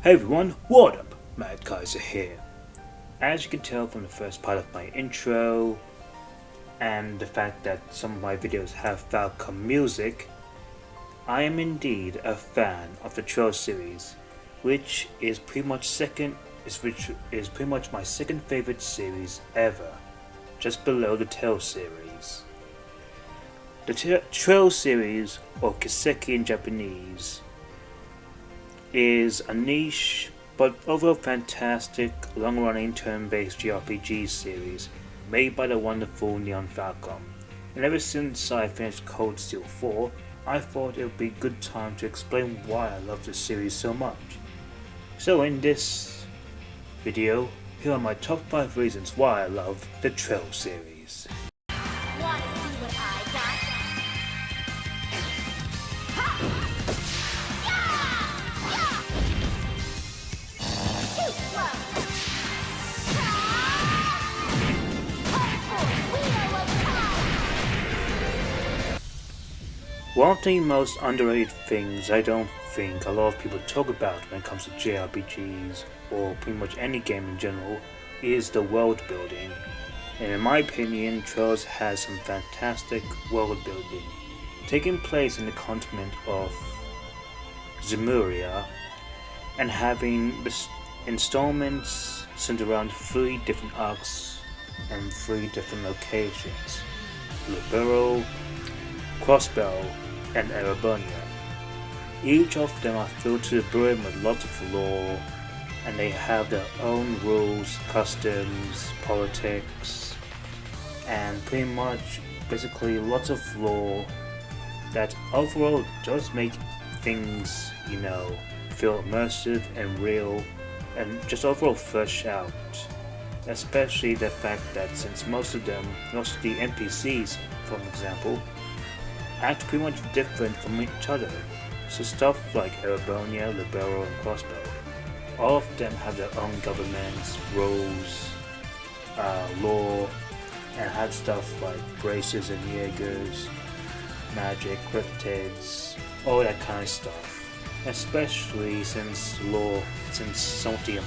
Hey everyone, what up? Mad Kaiser here. As you can tell from the first part of my intro, and the fact that some of my videos have Falcom music, I am indeed a fan of the Trail series, which is pretty much my second favorite series ever, just below the Tale series. The Trail series, or Kiseki in Japanese, is a niche but overall fantastic long-running turn-based JRPG series made by the wonderful Nihon Falcom. And ever since I finished Cold Steel 4, I thought it would be a good time to explain why I love this series so much. So in this video, here are my top 5 reasons why I love the Trail series. Wanna see what I got? Ha! Too slow! Wheel of time! One of the most underrated things I don't think a lot of people talk about when it comes to JRPGs, or pretty much any game in general, is the world building. And in my opinion, Trails has some fantastic world building, taking place in the continent of Zemuria, and having the installments centered around 3 different arcs and 3 different locations: Libero, Crossbow, and Erebonia. Each of them are filled to the brim with lots of lore, and they have their own rules, customs, politics, and pretty much basically lots of lore that overall does make things, feel immersive and real and just overall fresh out. Especially the fact that since most of the NPCs, for example, act pretty much different from each other. So stuff like Erebonia, Libero, and Crossbow, all of them have their own governments, rules, law, and have stuff like braces and Jaegers, magic, cryptids, all that kind of stuff. Especially since some of the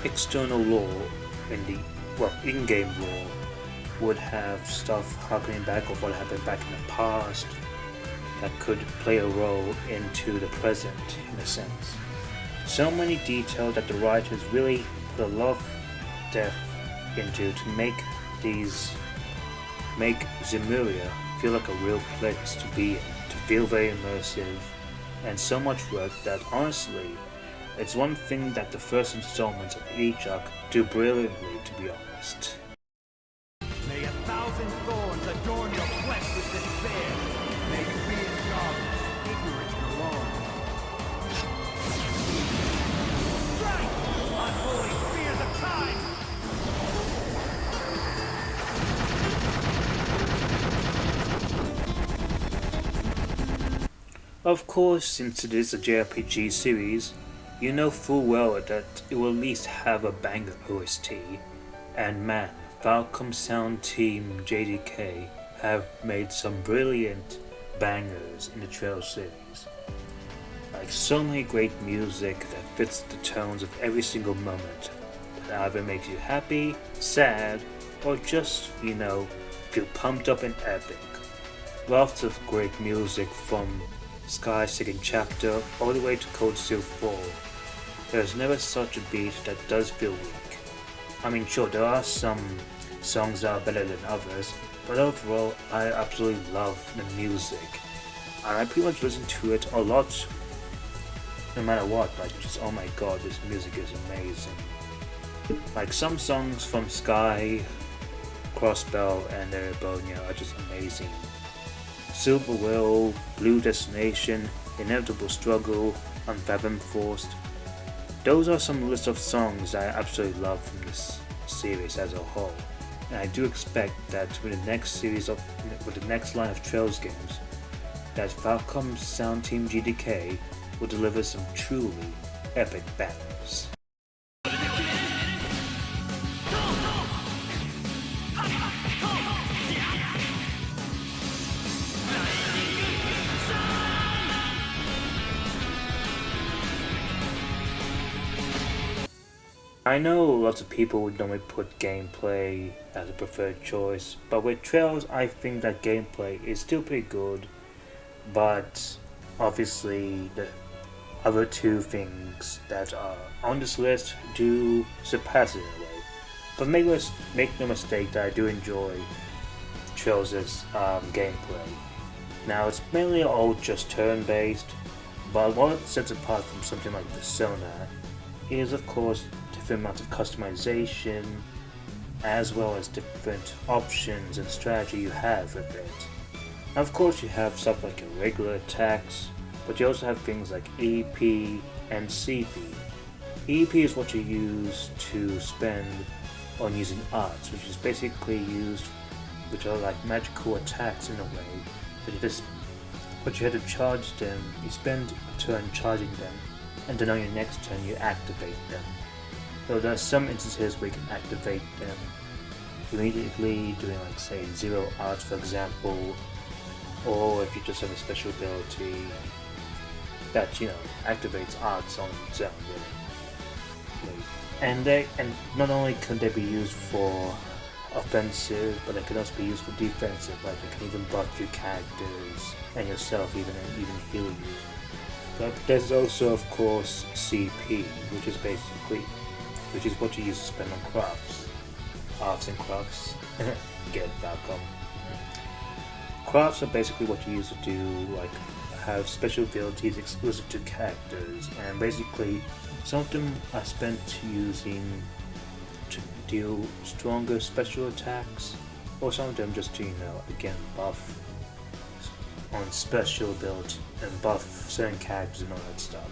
external lore in-game lore would have stuff happening back of what happened back in the past that could play a role into the present, in a sense. So many details that the writers really put a lot of depth into to make Zemuria feel like a real place to be in, to feel very immersive, and so much work that honestly, it's one thing that the first installments of each arc do brilliantly, to be honest. May 1,000 thorns adorn your flesh with despair. May you be in darkness, ignorant and alone. Strike! Unholy fears of time! Of course, since it is a JRPG series, you know full well that it will at least have a banger OST, and man, Falcom Sound Team JDK have made some brilliant bangers in the Trail series. Like so many great music that fits the tones of every single moment, that either makes you happy, sad, or just, feel pumped up and epic. Lots of great music from Sky's second chapter all the way to Cold Steel 4. There's never such a beat that does feel weak. I mean, sure, there are some songs that are better than others, but overall, I absolutely love the music. And I pretty much listen to it a lot, no matter what, just oh my god, this music is amazing. Like some songs from Sky, Crossbow, and Erebonia are just amazing. Silver Will, Blue Destination, Inevitable Struggle, Unfathomed Forced. Those are some list of songs I absolutely love from this series as a whole. And I do expect that with the next line of Trails games, that Falcom Sound Team GDK will deliver some truly epic bangers. I know lots of people would normally put gameplay as a preferred choice, but with Trails I think that gameplay is still pretty good, but obviously the other two things that are on this list do surpass it in a way. But make no mistake that I do enjoy Trails' gameplay. Now it's mainly all just turn-based, but what sets it apart from something like Persona is of course different amounts of customization, as well as different options and strategy you have with it. Now of course you have stuff like your regular attacks, but you also have things like EP and CP. EP is what you use to spend on using arts, which is basically used, which are like magical attacks in a way, but you had to charge them, you spend a turn charging them, and then on your next turn you activate them. So there are some instances where you can activate them immediately, doing like say 0 arts for example, or if you just have a special ability that activates arts on its own really. And not only can they be used for offensive, but they can also be used for defensive, like they can even buff your characters and yourself, even heal you. But there's also of course CP, which is what you use to spend on crafts. Arts and crafts. Get Falcom. Crafts are basically what you use to do, like, have special abilities exclusive to characters, and basically some of them are spent using to deal stronger special attacks, or some of them just to, again, buff on special ability and buff certain characters and all that stuff.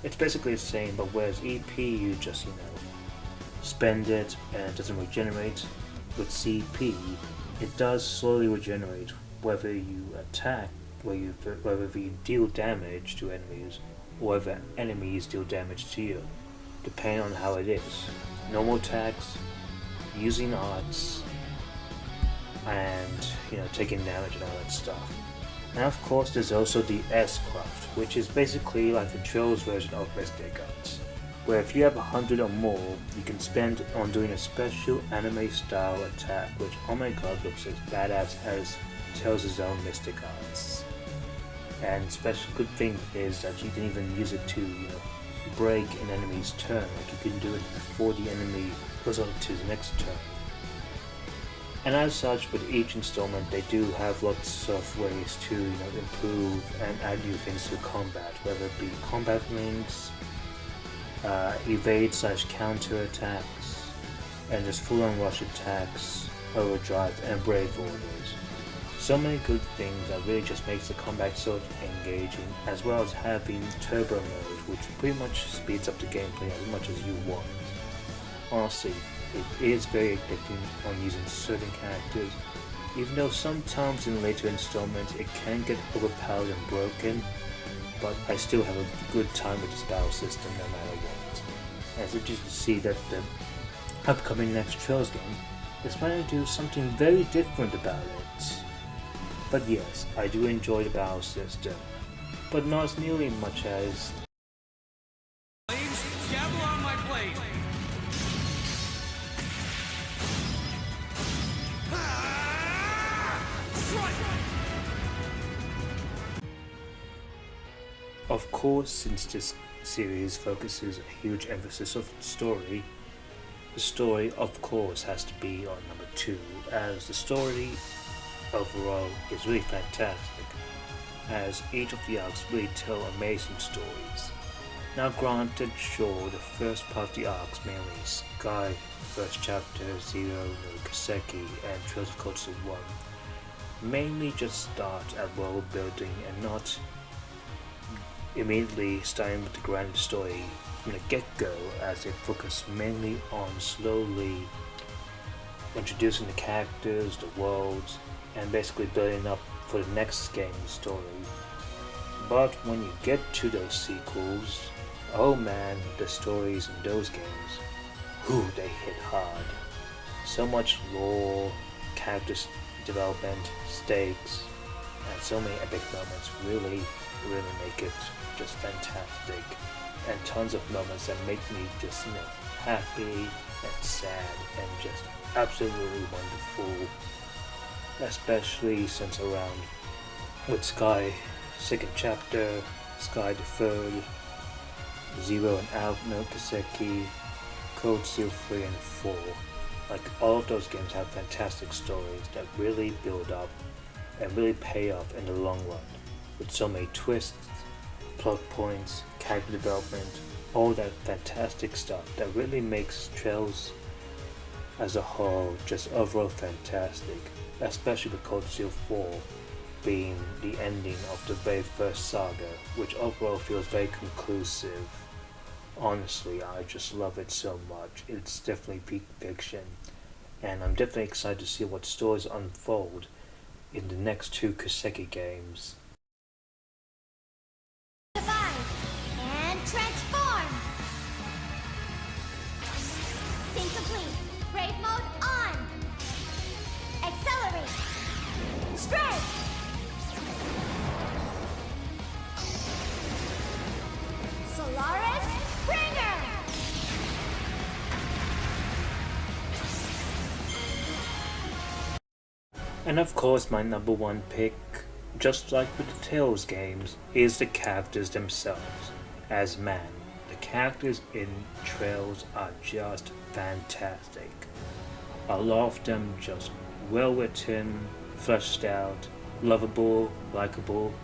It's basically the same, but whereas EP you just, spend it and it doesn't regenerate, with CP it does slowly regenerate whether you attack, whether you deal damage to enemies, or whether enemies deal damage to you, depending on how it is. Normal attacks, using arts, and taking damage and all that stuff. And of course there's also the S-Craft, which is basically like the Trails version of Mystic Arts, where if you have 100 or more, you can spend on doing a special anime style attack, which oh my god looks as badass as Trails' own Mystic Arts. And special good thing is that you can even use it to break an enemy's turn, like you can do it before the enemy goes on to the next turn. And as such, with each installment, they do have lots of ways to improve and add new things to combat, whether it be combat links, evade/counter attacks, and just full-on rush attacks, overdrive, and brave orders. So many good things that really just makes the combat so engaging, as well as having turbo mode, which pretty much speeds up the gameplay as much as you want. Honestly, it is very addicting on using certain characters, even though sometimes in later installments it can get overpowered and broken, but I still have a good time with this battle system no matter what. As you can see that the upcoming next Trails game is planning to do something very different about it. But yes, I do enjoy the battle system, but not as nearly much as Gavel on my blade! Of course, since this series focuses a huge emphasis on story, the story of course has to be on number 2, as the story overall is really fantastic, as each of the arcs really tell amazing stories. Now granted, sure, the first part of the arcs, mainly Sky, first chapter, Zero, no Kiseki, and Trails of Kotsu 1, mainly just start at world building and not immediately starting with the grand story from the get-go, as they focus mainly on slowly introducing the characters, the worlds, and basically building up for the next game's story. But when you get to those sequels, oh man, the stories in those games, they hit hard. So much lore, character development, stakes, and so many epic moments really make it just fantastic. And tons of moments that make me just, happy and sad and just absolutely wonderful, especially since around with Sky second chapter, Sky the third, Zero and Out, No Kiseki, Code Seal 3 and 4. Like, all of those games have fantastic stories that really build up and really pay off in the long run, with so many twists, plot points, character development, all that fantastic stuff that really makes Trails as a whole just overall fantastic, especially with Code Seal 4 being the ending of the very first saga, which overall feels very conclusive. Honestly, I just love it so much. It's definitely peak fiction, and I'm definitely excited to see what stories unfold in the next 2 Kiseki games. Divide and transform. Sync complete. Brave mode on. Accelerate. Strike. Solaris Springer. And of course, my number one pick, just like with the Tales games, is the characters themselves. As man, the characters in Trails are just fantastic. A lot of them just well written, fleshed out, lovable, likable,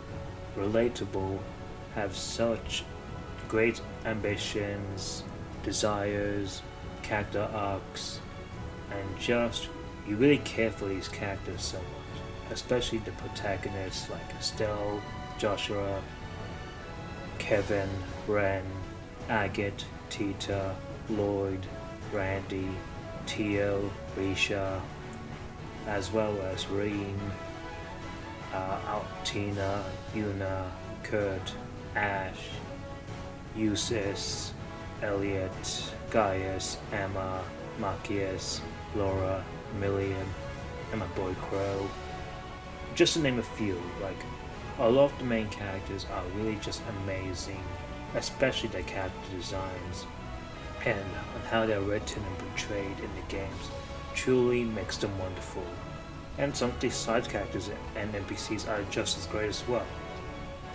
relatable, have such great ambitions, desires, character arcs, and just you really care for these characters so much, especially the protagonists like Estelle, Joshua, Kevin, Ren, Agate, Tita, Lloyd, Randy, Tio, Risha, as well as Reen, Tina, Yuna, Kurt, Ash, Eustace, Elliot, Gaius, Emma, Machias, Laura, Million, and my boy Crow. Just to name a few, like, a lot of the main characters are really just amazing, especially their character designs, and how they're written and portrayed in the games truly makes them wonderful. And some of these side characters and NPCs are just as great as well.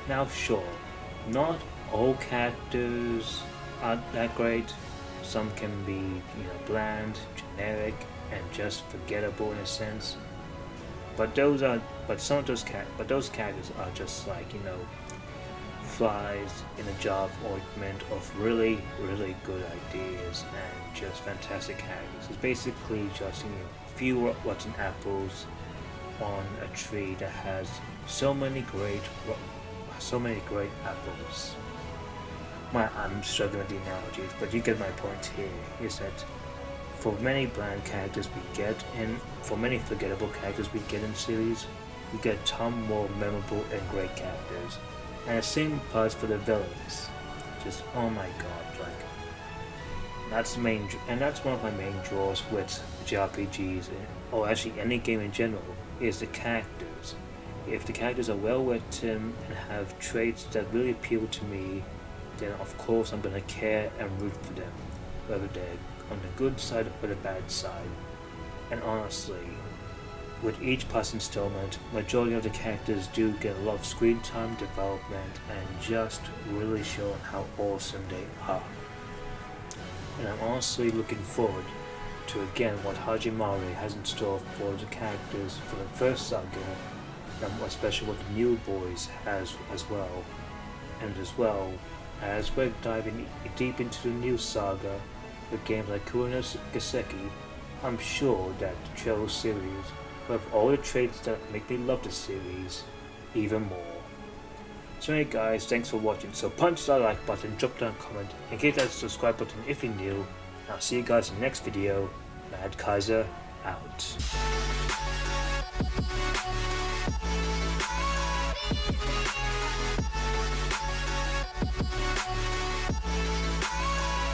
Now sure, not all characters aren't that great. Some can be, bland, generic, and just forgettable in a sense. But those characters are just like, flies in a jar of ointment of really, really good ideas and just fantastic characters. It's basically just, a few rotten apples on a tree that has so many great apples. I'm struggling with the analogies, but you get my point here, is that for many bland characters we get, and for many forgettable characters we get in series, we get ton more memorable and great characters. And the same applies for the villains. Just, oh my god, like, that's one of my main draws with JRPGs, or actually any game in general, is the characters. If the characters are well written and have traits that really appeal to me, then of course I'm gonna care and root for them, whether they're on the good side or the bad side. And honestly, with each past installment, majority of the characters do get a lot of screen time, development, and just really showing how awesome they are. And I'm honestly looking forward to again what Hajimari has in store for the characters for the first saga, and especially what the new boys has as well. And as well as we're diving deep into the new saga with games like Kuno Kiseki, I'm sure that the Trails series will have all the traits that make me love the series even more. So anyway guys, thanks for watching. So punch that like button, drop down a comment, and hit that subscribe button if you're new. And I'll see you guys in the next video. Mad Kaiser out.